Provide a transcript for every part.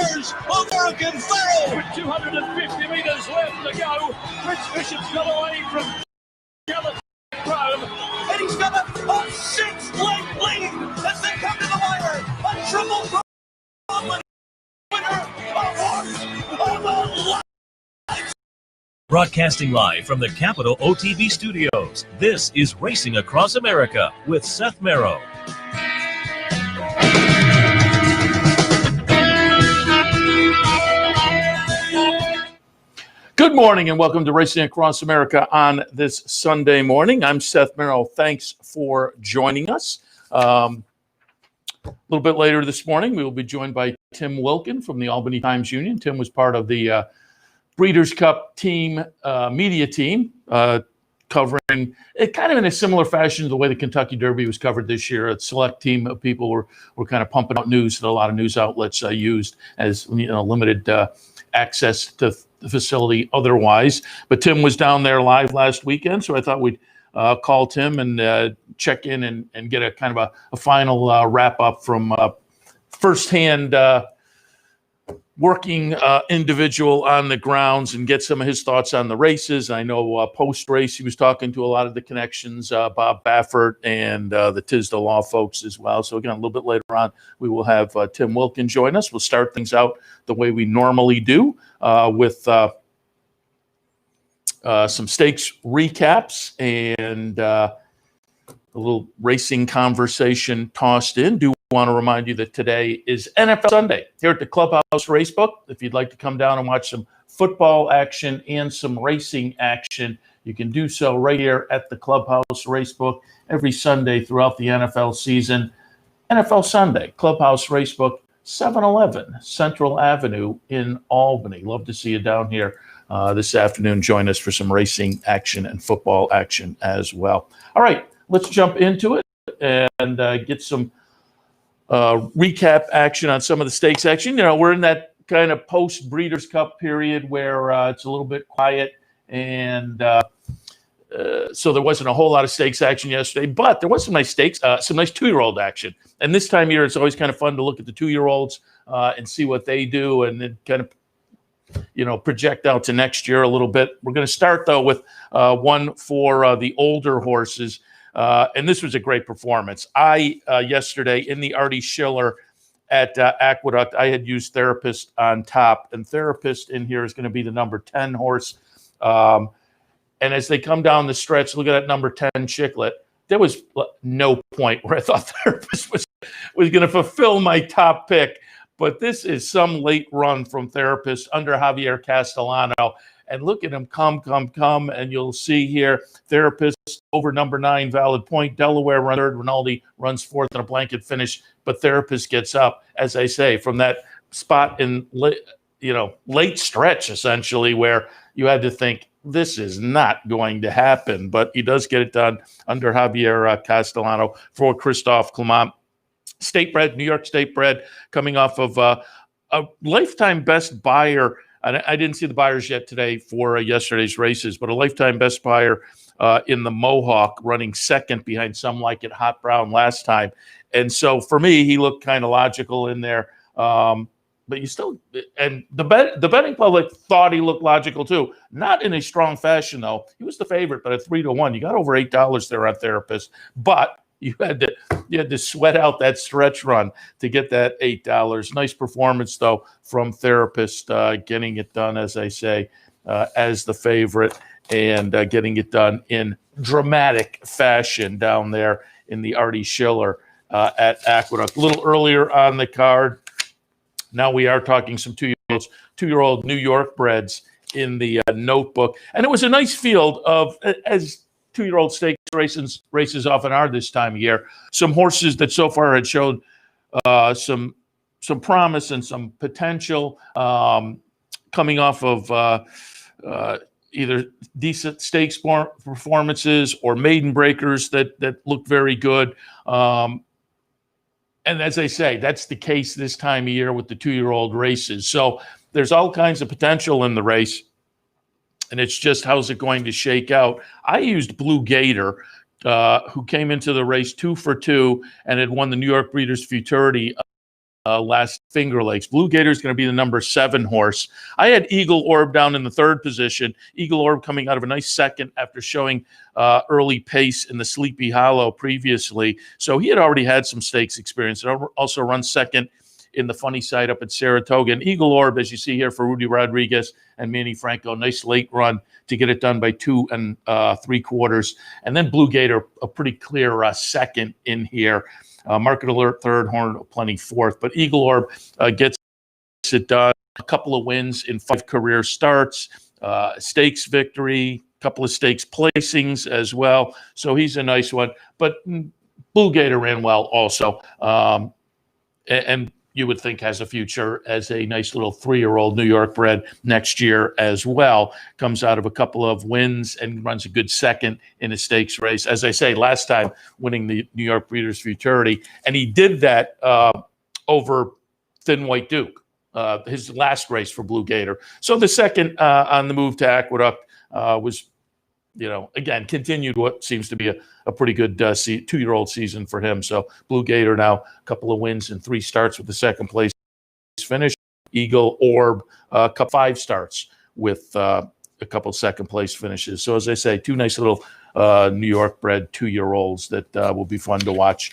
Myers over a Gonzalo. With 250 meters left to go, Rich Bishop's got away from Gallop Chrome. And he's got a 6-length lead as they come to the wire. A triple Conley winner of horse of a life. Broadcasting live from the Capital OTB studios, this is Racing Across America with Seth Merrow. Good morning and welcome to Racing Across America on this Sunday morning. I'm Seth Merrow. Thanks for joining us. A little bit later this morning, we will be joined by Tim Wilkin from the Albany Times Union. Tim was part of the Breeders' Cup team, media team, covering it kind of in a similar fashion to the way the Kentucky Derby was covered this year. A select team of people were kind of pumping out news that a lot of news outlets used as limited access to the facility otherwise. But Tim was down there live last weekend, so I thought we'd call Tim and check in and get a kind of a final wrap up from firsthand working individual on the grounds and get some of his thoughts on the races. I know post-race he was talking to a lot of the connections, Bob Baffert and the Tisdale Law folks as well. So again, a little bit later on, we will have Tim Wilkin join us. We'll start things out the way we normally do with some stakes recaps and a little racing conversation tossed in. Do want to remind you that today is NFL Sunday here at the Clubhouse Racebook. If you'd like to come down and watch some football action and some racing action, you can do so right here at the Clubhouse Racebook every Sunday throughout the NFL season. NFL Sunday, Clubhouse Racebook, 711 Central Avenue in Albany. Love to see you down here this afternoon. Join us for some racing action and football action as well. All right, let's jump into it and get some recap action on some of the stakes action. We're in that kind of post Breeders' Cup period where it's a little bit quiet, and so there wasn't a whole lot of stakes action yesterday, but there was some nice stakes, some nice 2-year-old action. And this time of year, it's always kind of fun to look at the 2-year-olds and see what they do, and then kind of project out to next year a little bit. We're going to start though with one for the older horses. And this was a great performance. Yesterday in the Artie Schiller at Aqueduct, I had used Therapist on top, and Therapist in here is going to be the number 10 horse. And as they come down the stretch, look at that number 10 Chiclet. There was no point where I thought Therapist was going to fulfill my top pick. But this is some late run from Therapist under Javier Castellano. And look at him come. And you'll see here, Therapist over number 9, Valid Point. Delaware run third. Rinaldi runs fourth in a blanket finish. But Therapist gets up, as I say, from that spot in late stretch, essentially, where you had to think, this is not going to happen. But he does get it done under Javier Castellano for Christophe Clement. New York State bred, coming off of a lifetime best buyer. I didn't see the buyers yet today for yesterday's races, but a lifetime best buyer in the Mohawk, running second behind Some Like It Hot Brown last time. And so for me, he looked kind of logical in there. But you still, and the betting public thought he looked logical too. Not in a strong fashion though. He was the favorite, but at 3-1, you got over $8 there on Therapist. But you had to sweat out that stretch run to get that $8. Nice performance though from Therapist, getting it done, as I say, as the favorite, and getting it done in dramatic fashion down there in the Artie Schiller at Aqueduct. A little earlier on the card. Now we are talking some 2-year-old New York breds in the notebook, and it was a nice field of, as 2-year-old stakes races often are this time of year, some horses that so far had showed some promise and some potential, coming off of either decent stakes performances or maiden breakers that look very good. And as I say, that's the case this time of year with the 2-year-old races. So there's all kinds of potential in the race. And it's just, how's it going to shake out? I used Blue Gator, who came into the race 2 for 2 and had won the New York Breeders' Futurity last Finger Lakes. Blue Gator is going to be the number 7 horse. I had Eagle Orb down in the 3rd position. Eagle Orb coming out of a nice second after showing early pace in the Sleepy Hollow previously. So he had already had some stakes experience. It also runs second in the Funny Side up at Saratoga. And Eagle Orb, as you see here for Rudy Rodriguez and Manny Franco, nice late run to get it done by 2 3/4. And then Blue Gator, a pretty clear second in here. Market Alert 3rd, Horn of Plenty 4th. But Eagle Orb gets it done. A couple of wins in 5 career starts, stakes victory, a couple of stakes placings as well. So he's a nice one. But Blue Gator ran well also. And you would think has a future as a nice little 3-year-old New York bred next year as well. Comes out of a couple of wins and runs a good second in a stakes race. As I say, last time winning the New York Breeders' Futurity. And he did that over Thin White Duke, his last race for Blue Gator. So the second on the move to Aqueduct was, again, continued what seems to be a pretty good 2-year-old season for him. So Blue Gator now a couple of wins and 3 starts with the second place finish. Eagle Orb 5 starts with a couple second place finishes. So as I say, 2 nice little New York bred 2-year-olds that will be fun to watch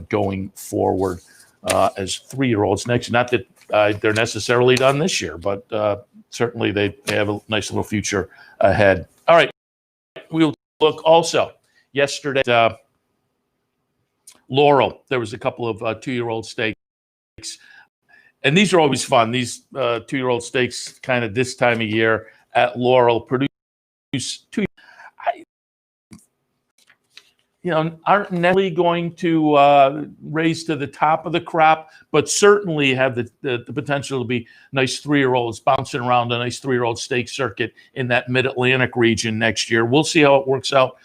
going forward as 3-year-olds next. Not that they're necessarily done this year, but certainly they have a nice little future ahead. All right. We'll look also yesterday at Laurel. There was a couple of 2-year-old stakes. And these are always fun. These 2-year-old stakes kind of this time of year at Laurel produce 2. Aren't necessarily going to raise to the top of the crop, but certainly have the potential to be nice 3-year-olds bouncing around a nice 3-year-old stake circuit in that Mid-Atlantic region next year. We'll see how it works out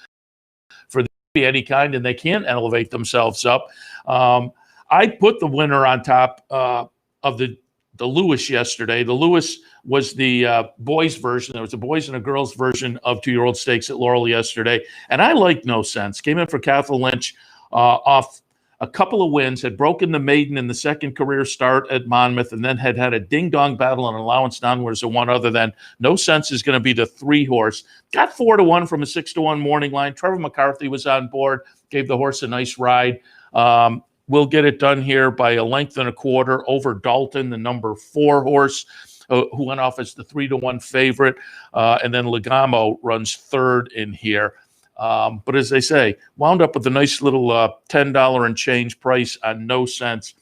for any kind, and they can elevate themselves up. I put the winner on top of the Lewis yesterday. The Lewis was the boys version. There was a boys and a girls version of 2-year-old stakes at Laurel yesterday. And I like No Sense. Came in for Kathleen Lynch off a couple of wins, had broken the maiden in the second career start at Monmouth, and then had a ding-dong battle and allowance downwards of 1 other than. No Sense is going to be the 3 horse. Got 4-1 from a 6-1 morning line. Trevor McCarthy was on board, gave the horse a nice ride. We'll get it done here by a length and a quarter over Dalton, the number 4 horse, who went off as the 3-1 favorite. And then Legamo runs 3rd in here. But as I say, wound up with a nice little $10 and change price on No Sense,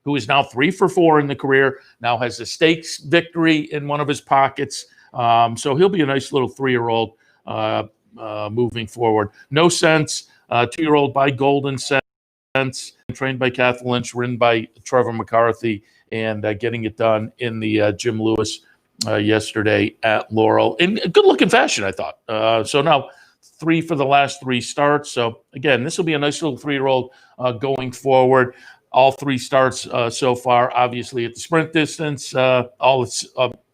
who is now 3 for 4 in the career, now has a stakes victory in one of his pockets. So he'll be a nice little 3-year-old moving forward. No Sense, 2-year-old by Golden Sense. Trained by Kathleen Lynch, ridden by Trevor McCarthy, and getting it done in the Jim Lewis yesterday at Laurel in a good-looking fashion, I thought. So now 3 for the last 3 starts. So again, this will be a nice little 3-year-old going forward. All 3 starts so far, obviously at the sprint distance. In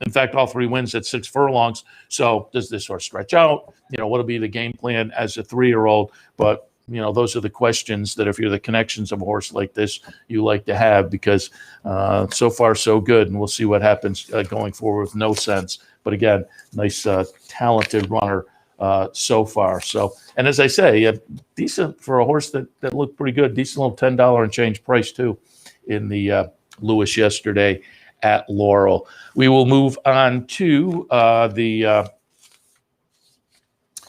fact, all 3 wins at 6 furlongs. So does this horse stretch out? What'll be the game plan as a 3-year-old? But those are the questions that if you're the connections of a horse like this, you like to have, because so far so good. And we'll see what happens going forward with No Sense. But again, nice, talented runner so far. So, and as I say, decent for a horse that looked pretty good. Decent little $10 and change price too in the Lewis yesterday at Laurel. We will move on to the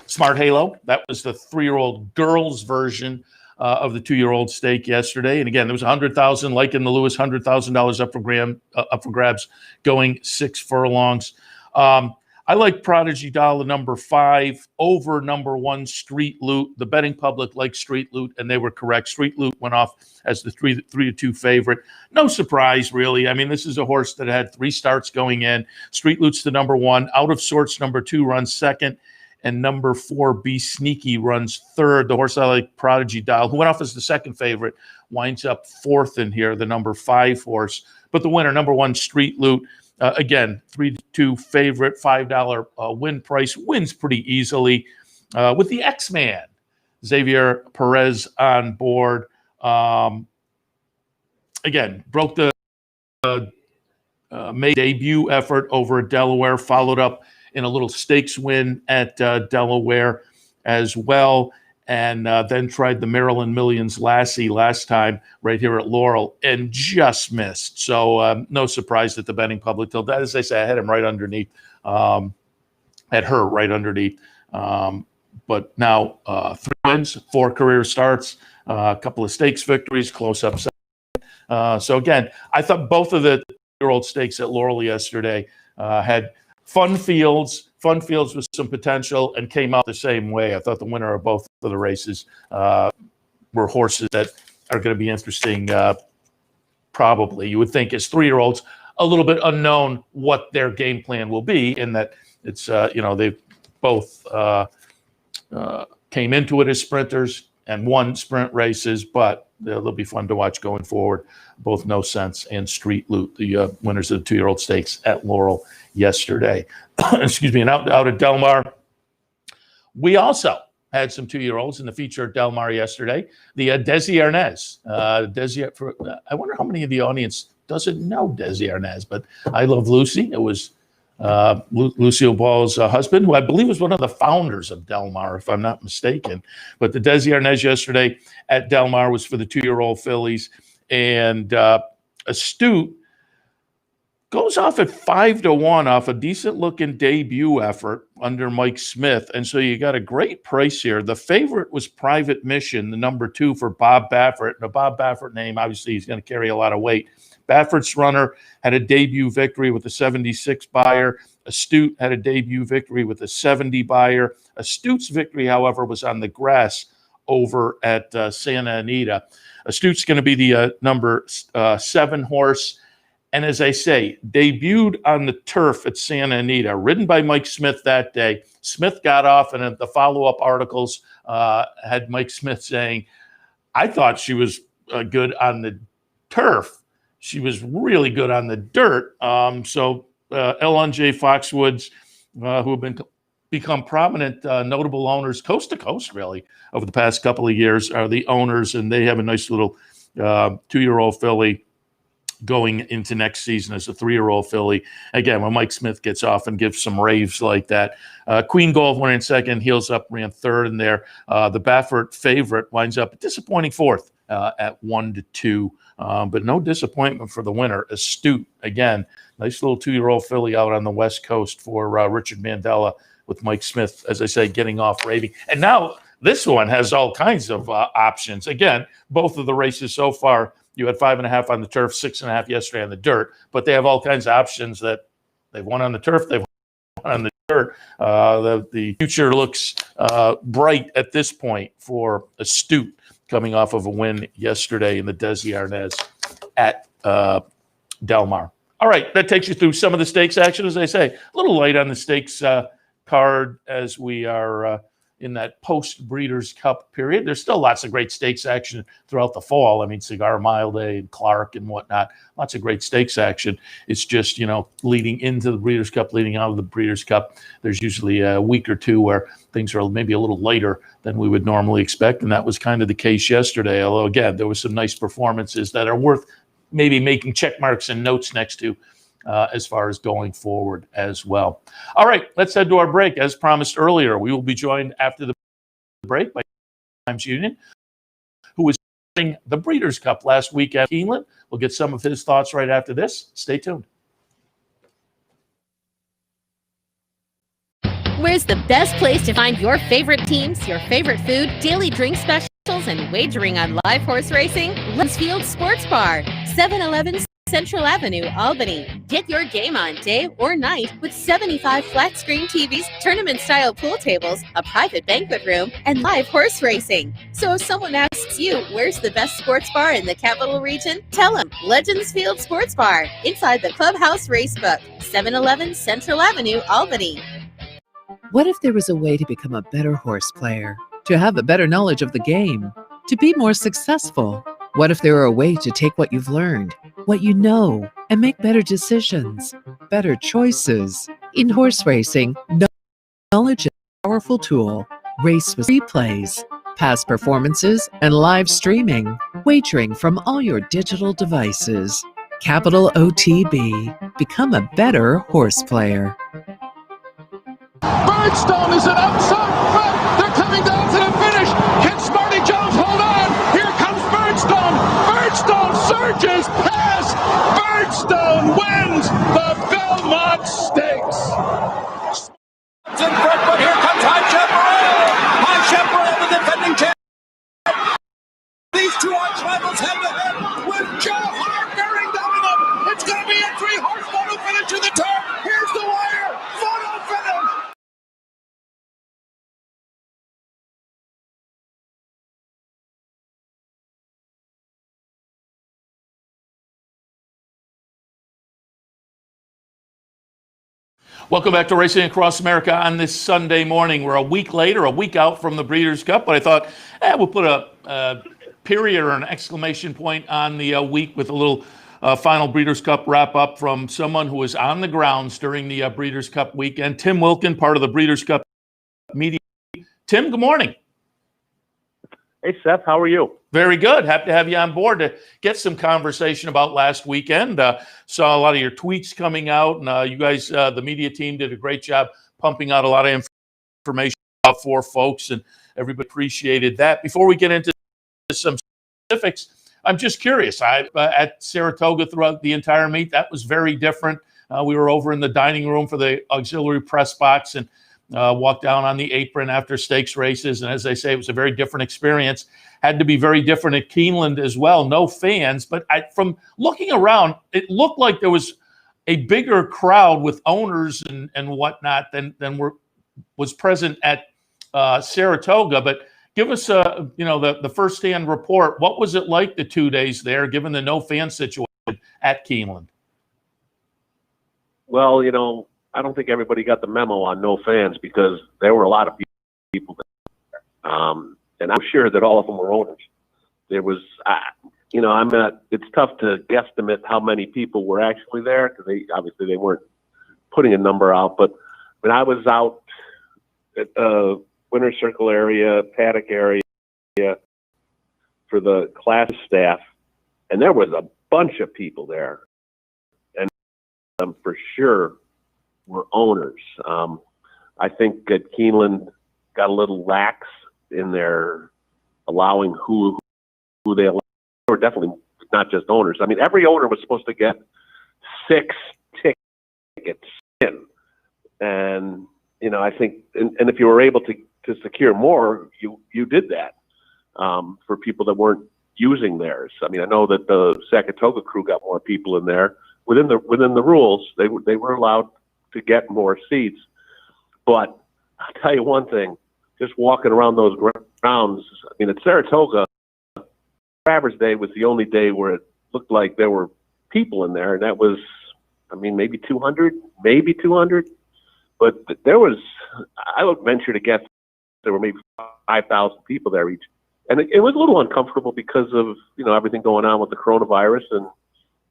Smart Halo. That was the 3-year-old girls version of the 2-year-old stake yesterday. And again, there was $100,000, like in the Lewis, $100,000 up for grabs, going 6 furlongs. I like Prodigy Doll, the number 5, over number 1, Street Loot. The betting public liked Street Loot, and they were correct. Street Loot went off as the 3-2 favorite. No surprise, really. I mean, this is a horse that had 3 starts going in. Street Loot's the number 1. Out of Sorts, number 2, runs 2nd. And number 4, Be Sneaky, runs 3rd. The horse I like, Prodigy Dial, who went off as the 2nd favorite, winds up 4th in here, the number 5 horse. But the winner, number 1, Street Loot, again, 3-2 favorite, $5 win price, wins pretty easily with the X-Man, Xavier Perez on board. Again, broke the made debut effort over at Delaware, followed up in a little stakes win at Delaware as well, and then tried the Maryland Millions Lassie last time right here at Laurel and just missed. So no surprise that the betting public told that. As I say, I had him right underneath, had her right underneath. But now 3 wins, 4 career starts, a couple of stakes victories, close up. So again, I thought both of the year-old stakes at Laurel yesterday had fun fields with some potential, and came out the same way. I thought the winner of both of the races were horses that are going to be interesting. Probably, you would think, as 3-year-olds, a little bit unknown what their game plan will be, in that it's they both came into it as sprinters and won sprint races, but they'll be fun to watch going forward. Both No Sense and Street Loot, the winners of the 2-year-old stakes at Laurel yesterday. Excuse me. And out at Del Mar, we also had some 2-year-olds in the feature at Del Mar yesterday. The Desi Arnaz. I wonder how many of the audience doesn't know Desi Arnaz, but I Love Lucy. It was Lucille Ball's husband, who I believe was one of the founders of Del Mar, if I'm not mistaken. But the Desi Arnaz yesterday at Del Mar was for the 2-year-old fillies, and Astute goes off at 5-1 off a decent-looking debut effort under Mike Smith, and so you got a great price here. The favorite was Private Mission, the number 2 for Bob Baffert. The Bob Baffert name, obviously, he's going to carry a lot of weight. Baffert's runner had a debut victory with a 76 buyer. Astute had a debut victory with a 70 buyer. Astute's victory, however, was on the grass over at Santa Anita. Astute's going to be the number 7 horse. And as I say, debuted on the turf at Santa Anita, ridden by Mike Smith that day. Smith got off, and the follow-up articles had Mike Smith saying, I thought she was good on the turf. She was really good on the dirt. So L&J Foxwoods, who have become prominent, notable owners coast to coast, really, over the past couple of years, are the owners, and they have a nice little 2-year-old filly going into next season as a 3-year-old filly. Again, when Mike Smith gets off and gives some raves like that. Queen Gold went in second, Heels Up ran third in there. The Baffert favorite winds up a disappointing 4th at 1-2. But no disappointment for the winner. Astute, again, nice little 2-year-old filly out on the West Coast for Richard Mandella, with Mike Smith, as I say, getting off raving. And now this one has all kinds of options. Again, both of the races so far, you had 5.5 on the turf, 6.5 yesterday on the dirt, but they have all kinds of options that they've won on the turf, they've won on the dirt. The future looks bright at this point for Astute, coming off of a win yesterday in the Desi Arnaz at Del Mar. All right, that takes you through some of the stakes action. As I say, a little light on the stakes card as we are in that post-Breeders' Cup period. There's still lots of great stakes action throughout the fall. I mean, Cigar Mile Day and Clark and whatnot, lots of great stakes action. It's just, leading into the Breeders' Cup, leading out of the Breeders' Cup, there's usually a week or two where things are maybe a little lighter than we would normally expect, and that was kind of the case yesterday, although, again, there was some nice performances that are worth maybe making check marks and notes next to as far as going forward as well. All right, let's head to our break. As promised earlier, we will be joined after the break by Times Union, who was playing the Breeders' Cup last week at Keeneland. We'll get some of his thoughts right after this. Stay tuned. Where's the best place to find your favorite teams, your favorite food, daily drink specials, and wagering on live horse racing? Lensfield Sports Bar, 711 Central Avenue, Albany. Get your game on day or night with 75 flat screen TVs, tournament-style pool tables, a private banquet room, and live horse racing. So if someone asks you, where's the best sports bar in the capital region? Tell them Legends Field Sports Bar, inside the Clubhouse Racebook, 711 Central Avenue, Albany. What if there was a way to become a better horse player, to have a better knowledge of the game, to be more successful? What if there were a way to take what you've learned, what you know, and make better decisions, better choices? In horse racing, knowledge is a powerful tool. Race with replays, past performances, and live streaming, wagering from all your digital devices. Capital OTB. Become a better horse player. Birdstone is an outside front. They're coming down to the finish. Can Smarty Jones hold on? Here comes Birdstone. Birdstone surges past. Birdstone wins the Belmont Stakes. It's in front, but here comes High Chaparral. High Chaparral, the defending champ. These two arch rivals head to head with Joe Hart bearing down on them. It's going to be a 3-horse photo finish to the turn. Here's the wire. Photo finish. Welcome back to Racing Across America on this Sunday morning. We're a week later, a week out from the Breeders' Cup, but I thought we'll put a period or an exclamation point on the week with a little final Breeders' Cup wrap-up from someone who was on the grounds during the Breeders' Cup weekend, Tim Wilkin, part of the Breeders' Cup media. Tim, good morning. Hey, Seth, how are you? Very good. Happy to have you on board to get some conversation about last weekend. Saw a lot of your tweets coming out, and you guys, the media team, did a great job pumping out a lot of information for folks, and everybody appreciated that. Before we get into some specifics, I'm just curious. At Saratoga throughout the entire meet, that was very different. We were over in the dining room for the auxiliary press box and walked down on the apron after stakes races. And as I say, it was a very different experience. Had to be very different at Keeneland as well. No fans, but from looking around, it looked like there was a bigger crowd with owners and whatnot than was present at Saratoga. But give us the firsthand report. What was it like the 2 days there, given the no fan situation at Keeneland? Well, I don't think everybody got the memo on no fans because there were a lot of people there. And I'm sure that all of them were owners. There was, it's tough to guesstimate how many people were actually there because they weren't putting a number out. But when I was out at the Winner's Circle area, paddock area for the class staff, and there was a bunch of people there. And for sure were owners. I think that Keeneland got a little lax in their allowing who they allowed. They were definitely not just owners. I mean, every owner was supposed to get 6 tickets in. And, I think, and if you were able to secure more, you did that for people that weren't using theirs. I mean, I know that the Saratoga crew got more people in there. Within the rules, they were allowed to get more seats. But I'll tell you one thing, just walking around those grounds, I mean, at Saratoga, Travers Day was the only day where it looked like there were people in there, and that was, maybe 200. But there was, I would venture to guess there were maybe 5,000 people there each. And it was a little uncomfortable because of, everything going on with the coronavirus and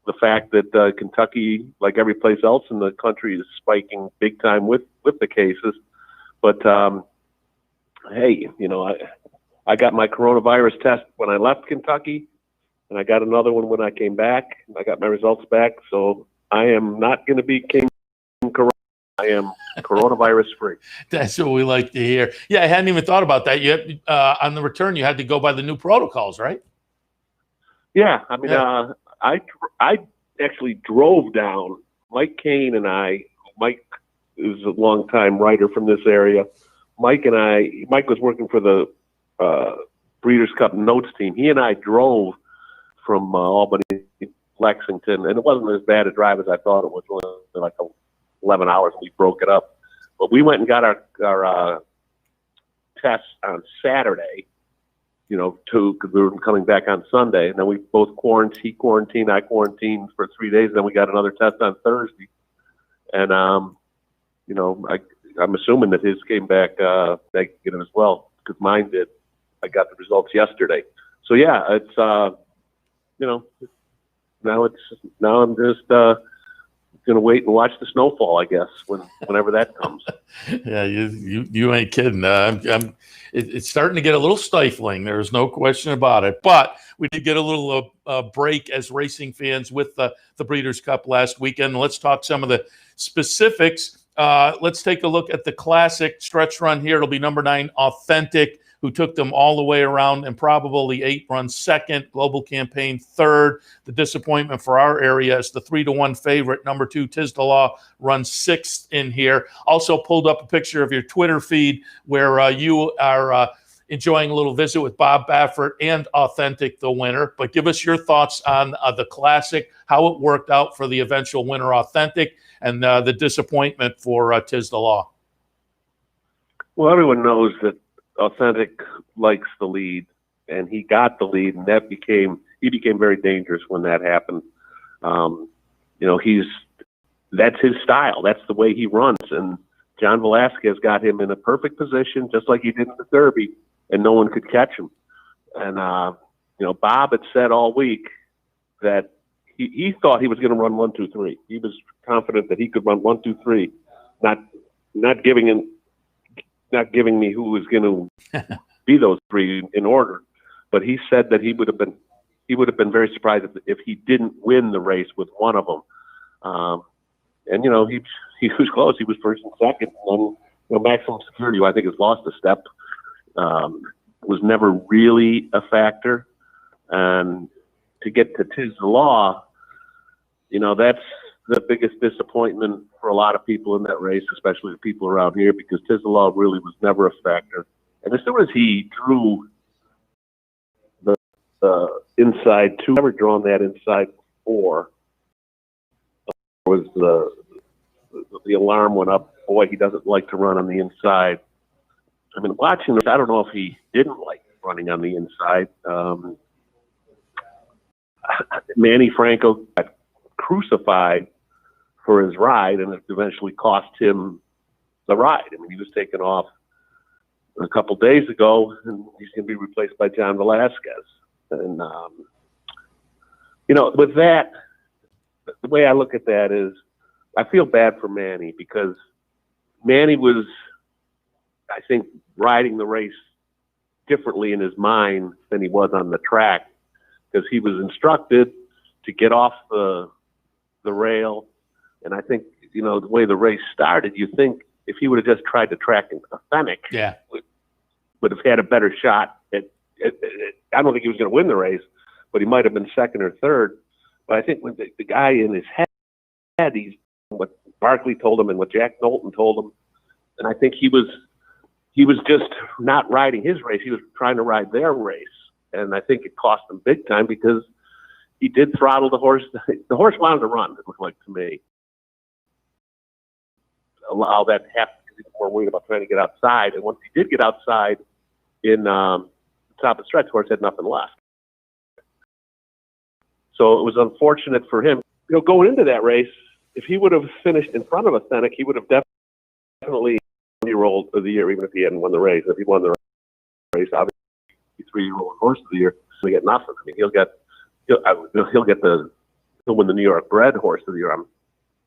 the fact that Kentucky, like every place else in the country, is spiking big time with the cases. But hey, I got my coronavirus test when I left Kentucky, and I got another one when I came back. I got my results back, so I am not going to be king corona. I am coronavirus free. That's what we like to hear. Yeah, I hadn't even thought about that. You had, on the return, you had to go by the new protocols, right? Yeah, I actually drove down. Mike Kane and I. Mike is a longtime writer from this area. Mike was working for the Breeders' Cup Notes team. He and I drove from Albany, Lexington, and it wasn't as bad a drive as I thought it was. It was like 11 hours, and we broke it up. But we went and got our tests on Saturday, because we were coming back on Sunday. And then we both quarantined. He quarantined, I quarantined for 3 days. And then we got another test on Thursday. And, I'm assuming that his came back negative as well, because mine did. I got the results yesterday. So, yeah, it's, now I'm just gonna wait and watch the snowfall, I guess, whenever that comes. Yeah, you ain't kidding. It's starting to get a little stifling. There's no question about it. But we did get a little break as racing fans with the Breeders' Cup last weekend. Let's talk some of the specifics. Let's take a look at the Classic stretch run here. It'll be number 9, Authentic, who took them all the way around. Improbably 8 runs second. Global Campaign third. The disappointment for our area is the 3-1 favorite. Number 2, Tiz the Law, runs 6th in here. Also pulled up a picture of your Twitter feed where you are enjoying a little visit with Bob Baffert and Authentic, the winner. But give us your thoughts on the Classic, how it worked out for the eventual winner, Authentic, and the disappointment for Tiz the Law. Well, everyone knows that Authentic likes the lead, and he got the lead, and he became very dangerous when that happened. That's his style. That's the way he runs, and John Velasquez got him in a perfect position, just like he did in the Derby, and no one could catch him. And Bob had said all week that he thought he was going to run 1, 2, 3. He was confident that he could run 1, 2, 3, not giving me who was going to be those 3 in order. But he said that he would have been very surprised if he didn't win the race with one of them. He was close. He was first and second. And then, Maximum Security, who I think has lost a step, was never really a factor. And to get to Tiz the Law, that's the biggest disappointment for a lot of people in that race, especially the people around here, because Tiz the Law really was never a factor. And as soon as he drew the inside 2, never drawn that inside 4, was the alarm went up. Boy, he doesn't like to run on the inside. I mean, watching this, I don't know if he didn't like running on the inside. Manny Franco got crucified for his ride, and it eventually cost him the ride. I mean, he was taken off a couple days ago, and he's going to be replaced by John Velasquez. And, with that, the way I look at that is I feel bad for Manny, because Manny was, I think, riding the race differently in his mind than he was on the track, because he was instructed to get off the rail. And I think, the way the race started, you think if he would have just tried to track Authentic, would have had a better shot at I don't think he was going to win the race, but he might have been second or third. But I think when the guy in his head, he's what Barkley told him and what Jack Knowlton told him, and I think he was just not riding his race. He was trying to ride their race, and I think it cost him big time, because he did throttle the horse. The horse wanted to run, it looked like to me. Allow that to happen, because he was more worried about trying to get outside. And once he did get outside in top of the stretch, the horse had nothing left. So it was unfortunate for him. Going into that race, if he would have finished in front of Authentic, he would have definitely 3-year-old of the year, even if he hadn't won the race. If he won the race, obviously, 3-year-old horse of the year, he'll get nothing. I mean, he'll win the New York bred horse of the year. I'm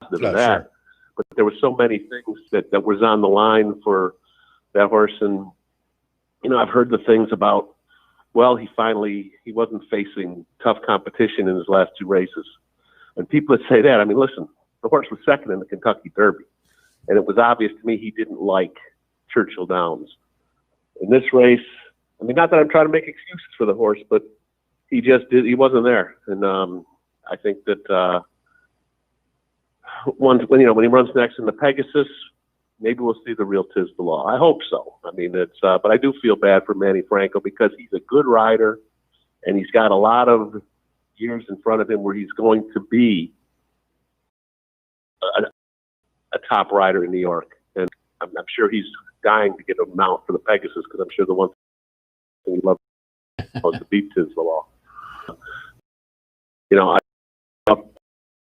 positive of that. Sure. But there were so many things that was on the line for that horse. And, I've heard the things about, well, he wasn't facing tough competition in his last 2 races. And people that say that, I mean, listen, the horse was second in the Kentucky Derby. And it was obvious to me he didn't like Churchill Downs. In this race, I mean, not that I'm trying to make excuses for the horse, but he wasn't there. And I think that when he runs next in the Pegasus, maybe we'll see the real Tiz the Law. I hope so. I mean, but I do feel bad for Manny Franco, because he's a good rider, and he's got a lot of years in front of him where he's going to be a top rider in New York. And I'm sure he's dying to get a mount for the Pegasus, because I'm sure the one thing he loves was to beat Tiz the Law.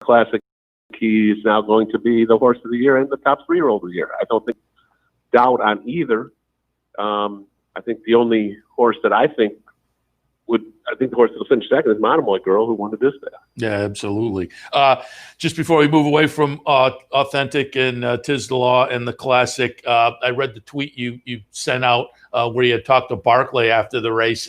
Classic, he's now going to be the horse of the year and the top 3-year-old of the year. I don't think doubt on either. I think the only horse that I think I think the horse that'll finish second is Monomoy Girl, who won the Distaff. Yeah, absolutely. Just before we move away from Authentic and Tis the Law and the Classic, I read the tweet you sent out where you had talked to Barkley after the race,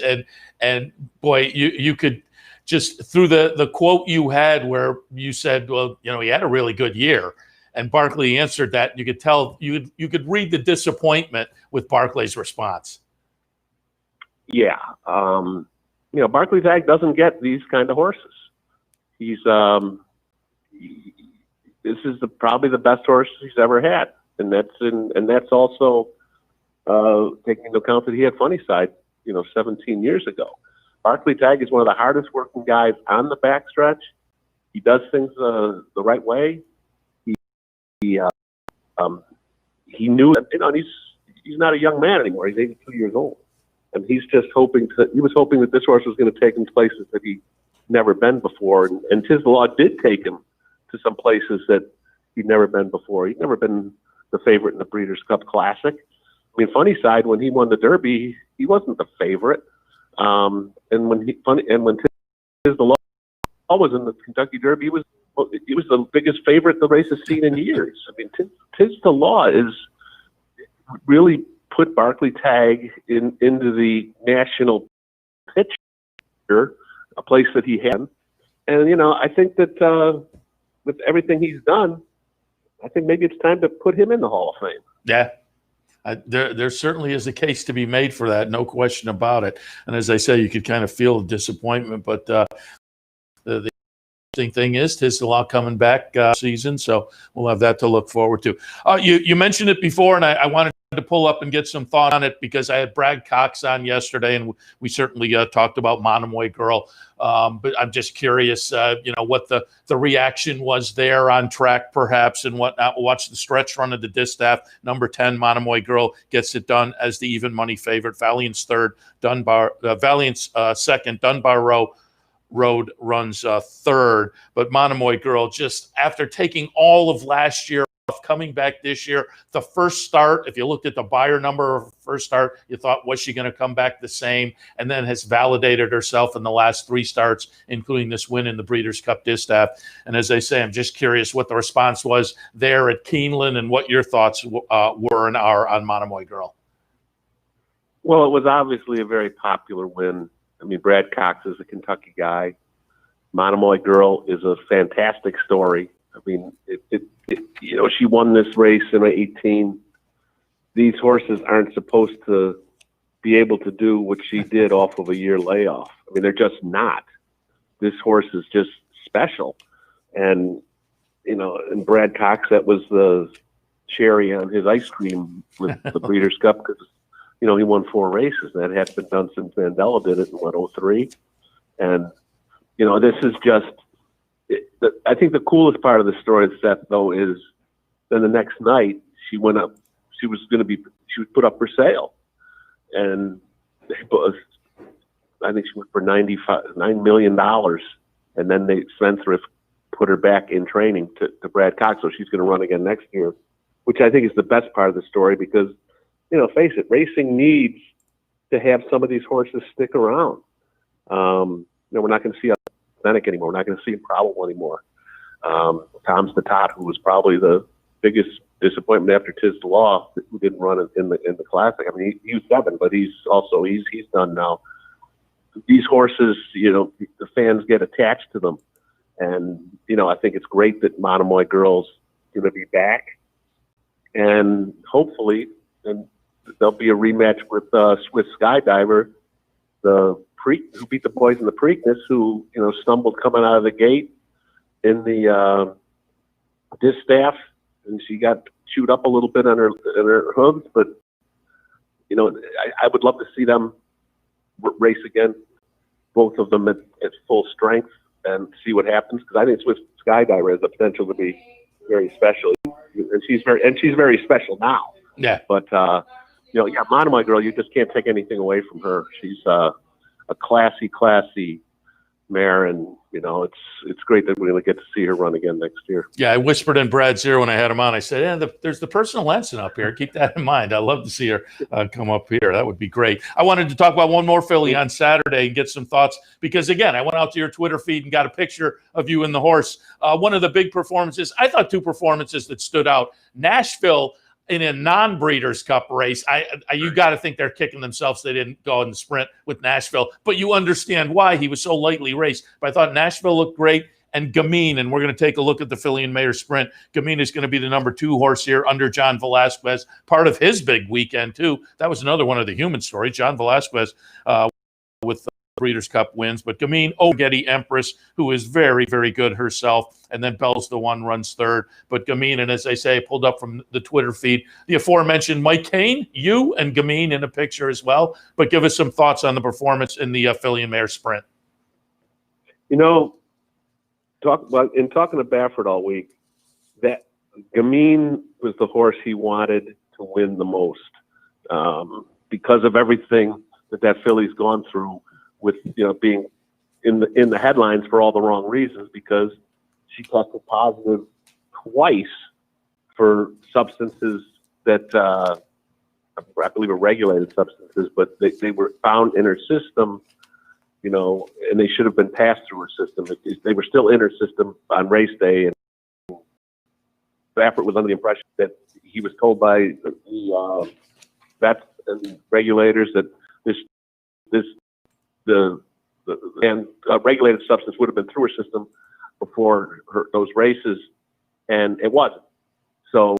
and boy, you could just through the quote you had where you said, well, he had a really good year, and Barkley answered that. You could tell you could read the disappointment with Barkley's response. Yeah. Barkley Tag doesn't get these kind of horses. He's this is probably the best horse he's ever had, and that's also taking into account that he had Funny Side, 17 years ago. Barkley Tag is one of the hardest working guys on the backstretch. He does things the right way. He knew that he's not a young man anymore. He's 82 years old. And he was hoping that this horse was going to take him to places that he'd never been before. And Tis the Law did take him to some places that he'd never been before. He'd never been the favorite in the Breeders' Cup Classic. I mean, Funny Side, when he won the Derby, he wasn't the favorite. And when Tis the Law was in the Kentucky Derby, he was the biggest favorite the race has seen in years. I mean, Tis the Law is really put Barkley Tag into the national picture, a place that he had. And, I think that with everything he's done, I think maybe it's time to put him in the Hall of Fame. Yeah. There certainly is a case to be made for that, no question about it. And as I say, you could kind of feel the disappointment, but the interesting thing is Tis the Law coming back season, so we'll have that to look forward to. You mentioned it before, and I wanted to pull up and get some thought on it because I had Brad Cox on yesterday, and we certainly talked about Monomoy Girl. But I'm just curious, what the reaction was there on track, perhaps, and whatnot. We'll watch the stretch run of the Distaff. Number 10, Monomoy Girl, gets it done as the even money favorite. Valiant's third, Valiant's second. Dunbar Road runs third. But Monomoy Girl, just after taking all of last year, coming back this year, the first start, if you looked at the buyer number of first start, you thought, was she going to come back the same? And then has validated herself in the last three starts, including this win in the Breeders' Cup Distaff. And as I say, I'm just curious what the response was there at Keeneland and what your thoughts were and are on Monomoy Girl. Well, it was obviously a very popular win. I mean, Brad Cox is a Kentucky guy. Monomoy Girl is a fantastic story. I mean, she won this race in 18. These horses aren't supposed to be able to do what she did off of a year layoff. I mean, they're just not. This horse is just special. And, and Brad Cox, that was the cherry on his ice cream with the Breeders' Cup because, he won 4 races. That hadn't been done since Mandela did it in 2003. And, this is just, I think the coolest part of the story, Seth, though, is then the next night she went up. She was put up for sale, and I think she went for $9 million, and then Spendthrift put her back in training to Brad Cox, so she's going to run again next year, which I think is the best part of the story because, face it, racing needs to have some of these horses stick around. We're not going to see Authentic anymore. We're not going to see Improbable anymore. Tom's the Tot, who was probably the biggest disappointment after Tis the Law, who didn't run in the Classic. I mean, he was 7, but he's done now. These horses, the fans get attached to them, and I think it's great that Monomoy Girl's going to be back, and hopefully, there'll be a rematch with Swiss Skydiver, who beat the boys in the Preakness, who stumbled coming out of the gate in the Distaff, and she got chewed up a little bit on her hooves. But I would love to see them race again, both of them at full strength, and see what happens. Because I think Swiss Skydiver has the potential to be very special, and she's very special now. Yeah. But Monomoy Girl, you just can't take anything away from her. She's a classy mare, and it's great that we're going to get to see her run again next year. Yeah, I whispered in Brad's ear when I had him on. I said, "Yeah, there's the personal ensign up here. Keep that in mind. I'd love to see her come up here. That would be great." I wanted to talk about one more filly on Saturday and get some thoughts because, again, I went out to your Twitter feed and got a picture of you and the horse. One of the big performances, I thought two performances that stood out. Nashville in a non-Breeders' Cup race, you got to think they're kicking themselves they didn't go in the sprint with Nashville, but you understand why he was so lightly raced. But I thought Nashville looked great, and Gamine, and we're going to take a look at the Filly and Mayer Sprint. Gamine is going to be the number 2 horse here under John Velasquez, part of his big weekend too. That was another one of the human stories. John Velasquez with the Breeders' Cup wins, but Gamine, Getty Empress, who is very, very good herself, and then Bell's the One runs third. But Gamine, and as I say, pulled up from the Twitter feed, the aforementioned Mike Kane, you and Gamine in a picture as well. But give us some thoughts on the performance in the Filly and Mayer Sprint. In talking to Baffert all week, that Gamine was the horse he wanted to win the most because of everything that filly's gone through, with being in the headlines for all the wrong reasons, because she tested positive twice for substances that I believe are regulated substances, but they were found in her system, and they should have been passed through her system. They were still in her system on race day, and Baffert was under the impression that he was told by the vets and regulators that the regulated substance would have been through her system before those races, and it wasn't. So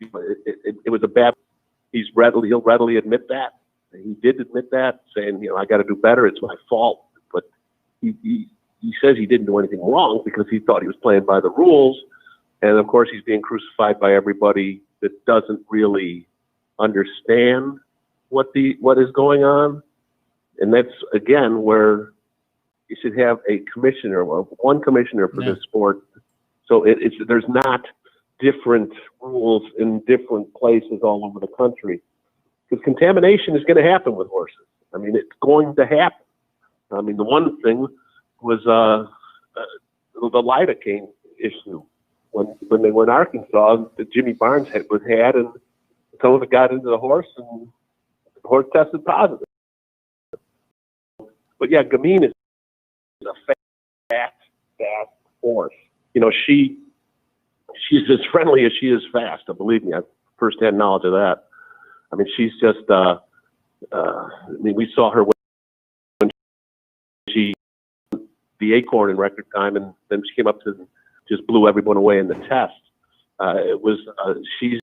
it was a bad. He'll readily admit that. He did admit that, saying, I got to do better. It's my fault. But he says he didn't do anything wrong because he thought he was playing by the rules, and of course he's being crucified by everybody that doesn't really understand what is going on. And that's, again, where you should have a commissioner, one commissioner for this sport. So there's not different rules in different places all over the country. Because contamination is going to happen with horses. I mean, it's going to happen. I mean, the one thing was the lidocaine issue. When they were in Arkansas, the Jimmy Barnes had, and some of it got into the horse, and the horse tested positive. But yeah, Gamine is a fast horse. She's as friendly as she is fast. Believe me, I have firsthand knowledge of that. I mean, she's just. We saw her when she the Acorn in record time, and then she came up to just blew everyone away in the test. She's